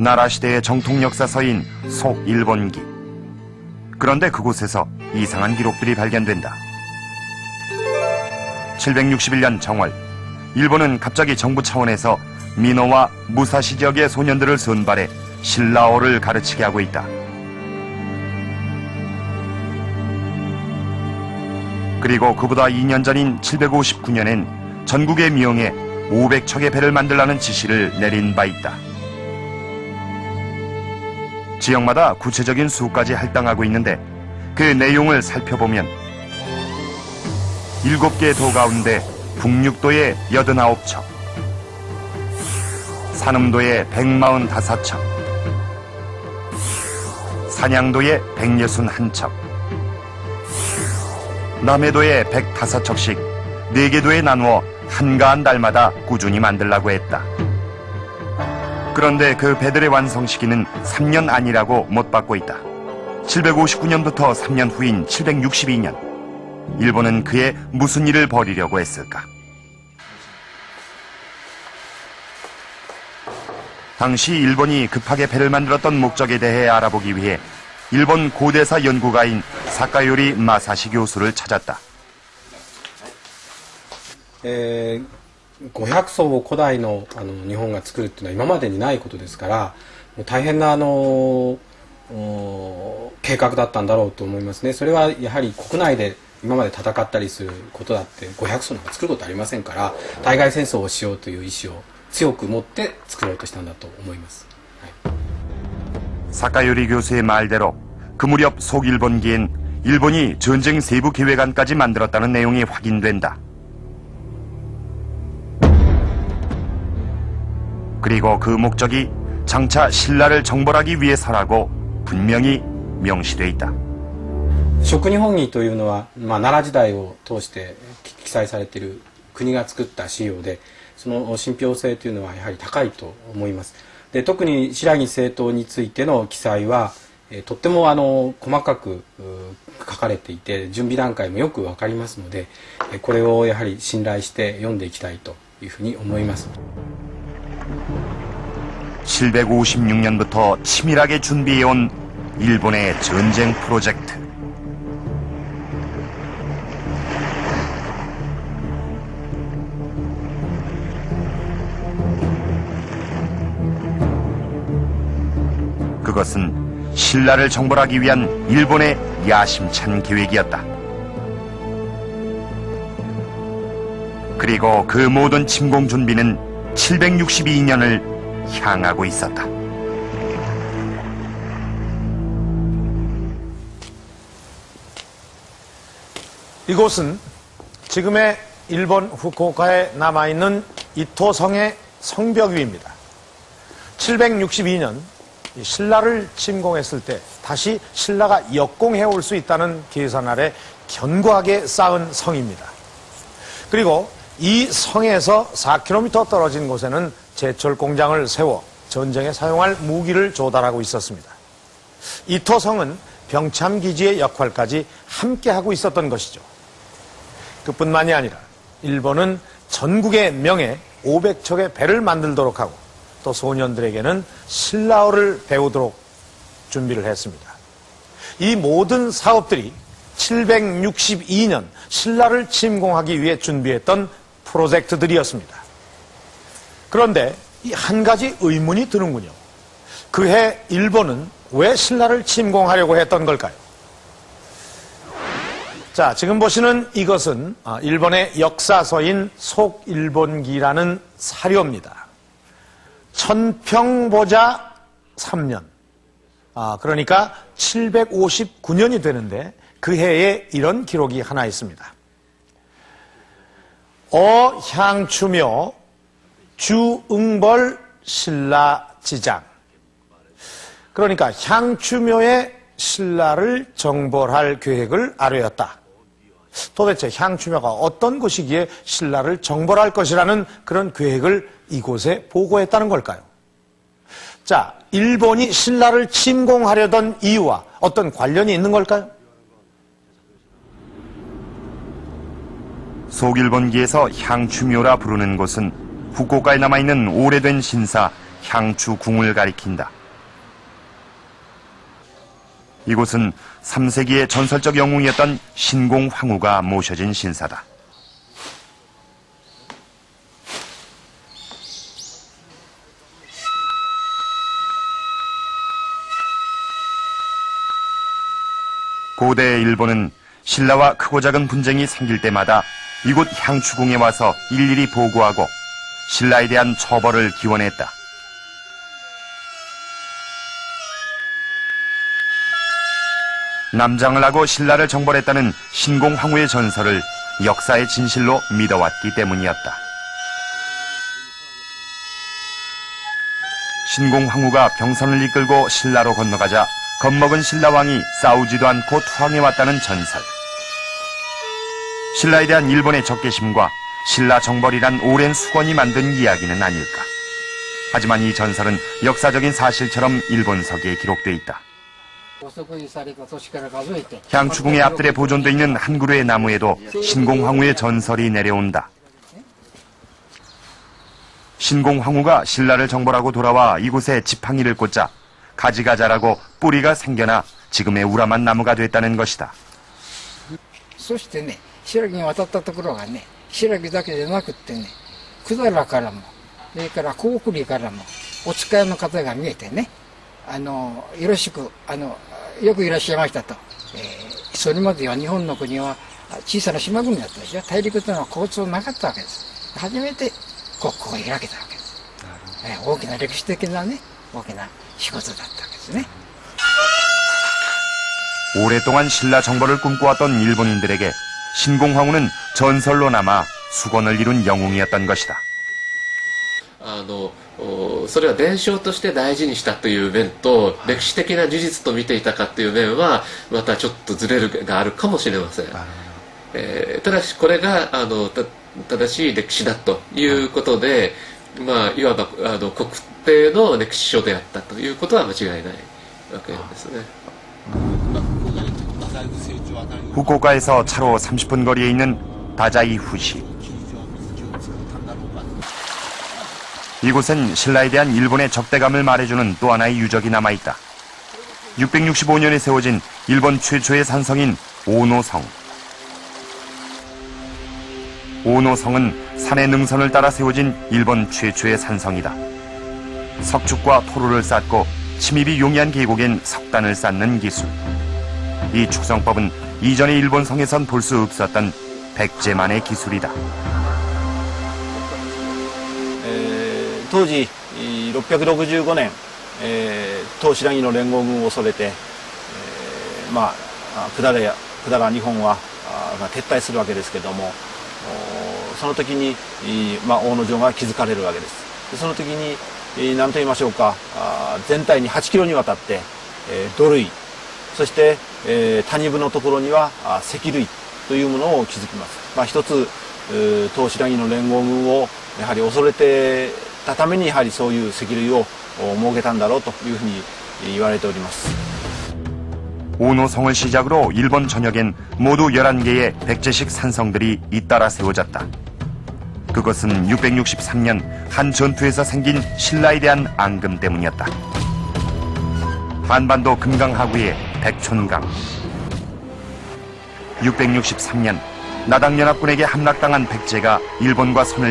나라 시대의 정통 역사서인 속일본기. 그런데 그곳에서 이상한 기록들이 발견된다. 761년 정월, 일본은 갑자기 정부 차원에서 미노와 무사시 지역의 소년들을 선발해 신라어를 가르치게 하고 있다. 그리고 그보다 2년 전인 759년엔 전국의 미용에 500척의 배를 만들라는 지시를 내린 바 있다. 지역마다 구체적인 수까지 할당하고 있는데 그 내용을 살펴보면 7개의 도 가운데 북육도에 89척, 산음도에 145척, 산양도에 161척, 남해도에 105척씩 4개 도에 나누어 한가한 달마다 꾸준히 만들라고 했다. 그런데 그 배들의 완성 시기는 3년 안이라고 못 받고 있다. 759년부터 3년 후인 762년, 일본은 그에 무슨 일을 벌이려고 했을까? 당시 일본이 급하게 배를 만들었던 목적에 대해 알아보기 위해 일본 고대사 연구가인 사카요리 마사시 교수를 찾았다. 500艘を古代の日本が作るっていうのは今までにないことですから、もう大変な計画だったんだろうと思いますね。それはやはり国内で今まで戦ったりすることだって500艘なんか作ることありませんから、対外戦争をしようという意思を強く持って作ろうとしたんだと思います。사카요리 교수의 말대로 그 무렵 속일본기엔 일본이 전쟁 세부 계획안까지 만들었다는 내용이 확인된다. 그리고 그 목적이 장차 신라를 정벌하기 위해서라고 분명히 명시돼 있다. 食日本義というのは、奈良時代を通して記載されている国が作った資料で、その信憑性というのはやはり高いと思います。で、特に新羅政党についての記載は、とっても細かく書かれていて、準備段階もよくわかりますので、これをやはり信頼して読んでいきたいというふうに思います。 756년부터 치밀하게 준비해온 일본의 전쟁 프로젝트. 그것은 신라를 정벌하기 위한 일본의 야심찬 계획이었다. 그리고 그 모든 침공 준비는 762년을 향하고 있었다. 이곳은 지금의 일본 후쿠오카에 남아있는 이토성의 성벽 위입니다. 762년 신라를 침공했을 때 다시 신라가 역공해 올 수 있다는 계산 아래 견고하게 쌓은 성입니다. 그리고 이 성에서 4km 떨어진 곳에는 제철 공장을 세워 전쟁에 사용할 무기를 조달하고 있었습니다. 이토성은 병참기지의 역할까지 함께 하고 있었던 것이죠. 그뿐만이 아니라 일본은 전국의 명에 500척의 배를 만들도록 하고 또 소년들에게는 신라어를 배우도록 준비를 했습니다. 이 모든 사업들이 762년 신라를 침공하기 위해 준비했던 프로젝트들이었습니다. 그런데 이 한 가지 의문이 드는군요. 그해 일본은 왜 신라를 침공하려고 했던 걸까요? 자, 지금 보시는 이것은 일본의 역사서인 속일본기라는 사료입니다. 천평보자 3년, 그러니까 759년이 되는데 그 해에 이런 기록이 하나 있습니다. 어향추묘 주응벌 신라지장. 그러니까 향추묘의 신라를 정벌할 계획을 아뢰었다. 도대체 향추묘가 어떤 곳이기에 신라를 정벌할 것이라는 그런 계획을 이곳에 보고했다는 걸까요? 자, 일본이 신라를 침공하려던 이유와 어떤 관련이 있는 걸까요? 속일본기에서 향추묘라 부르는 곳은 후쿠오카에 남아있는 오래된 신사 향추궁을 가리킨다. 이곳은 3세기의 전설적 영웅이었던 신공황후가 모셔진 신사다. 고대 일본은 신라와 크고 작은 분쟁이 생길 때마다 이곳 향추궁에 와서 일일이 보고하고 신라에 대한 처벌을 기원했다. 남장을 하고 신라를 정벌했다는 신공황후의 전설을 역사의 진실로 믿어왔기 때문이었다. 신공황후가 병선을 이끌고 신라로 건너가자 겁먹은 신라왕이 싸우지도 않고 투항해왔다는 전설. 신라에 대한 일본의 적개심과 신라 정벌이란 오랜 수건이 만든 이야기는 아닐까. 하지만 이 전설은 역사적인 사실처럼 일본서기에 기록돼 있다. 향추궁의 앞들에 보존돼 있는 한 그루의 나무에도 신공황후의 전설이 내려온다. 신공황후가 신라를 정벌하고 돌아와 이곳에 지팡이를 꽂자 가지가 자라고 뿌리가 생겨나 지금의 우람한 나무가 됐다는 것이다. そしてね、白木に渡ったところがね、白木だけでなくってね、百済からも、それから高栗からも、お使いの方が見えてね、よろしく、よくいらっしゃいましたと。それまでは日本の国は小さな島国だったでしょ。大陸というのは交通なかったわけです。初めて国交を開けたわけです。大きな歴史的なね、大きな仕事だったわけですね。 오랫동안 신라 정벌을 꿈꿔왔던 일본인들에게 신공황후는 전설로 남아 수건을 이룬 영웅이었던 것이다. それは伝承として大事にしたという面と歴史的な事実と見ていたかという面はまたちょっとずれるがあるかもしれません。ただしこれが正しい歴史だということで、いわば国定の歴史書であったということは間違いないわけですね。 후쿠오카에서 차로 30분 거리에 있는 다자이후시. 이곳은 신라에 대한 일본의 적대감을 말해주는 또 하나의 유적이 남아있다. 665년에 세워진 일본 최초의 산성인 오노성. 오노성은 산의 능선을 따라 세워진 일본 최초의 산성이다. 석축과 토로를 쌓고 침입이 용이한 계곡엔 석단을 쌓는 기술. 이 축성법은 이전의 일본 성에선 볼 수 없었던 백제만의 기술이다. 当時665年、東白木の連合軍を恐れて、百済日本は撤退するわけですけども、その時に、大野城が築かれるわけです。その時に何と言いましょうか、全体に8キロにわたって、土塁、そして、谷部のところには石塁というものを築きます。一つ東白木の連合軍をやはり恐れてたためにやはりそういう石塁を設けたんだろうというふうに言われております。 오노성을 시작으로 일본 전역엔 모두 11개의 백제식 산성들이 잇따라 세워졌다. 그것은 663년 한 전투에서 생긴 신라에 대한 앙금 때문이었다. 한반도 금강하구의 백촌강. 663년 나당연합군에게 함락당한 백제가 일본과 손을 잡고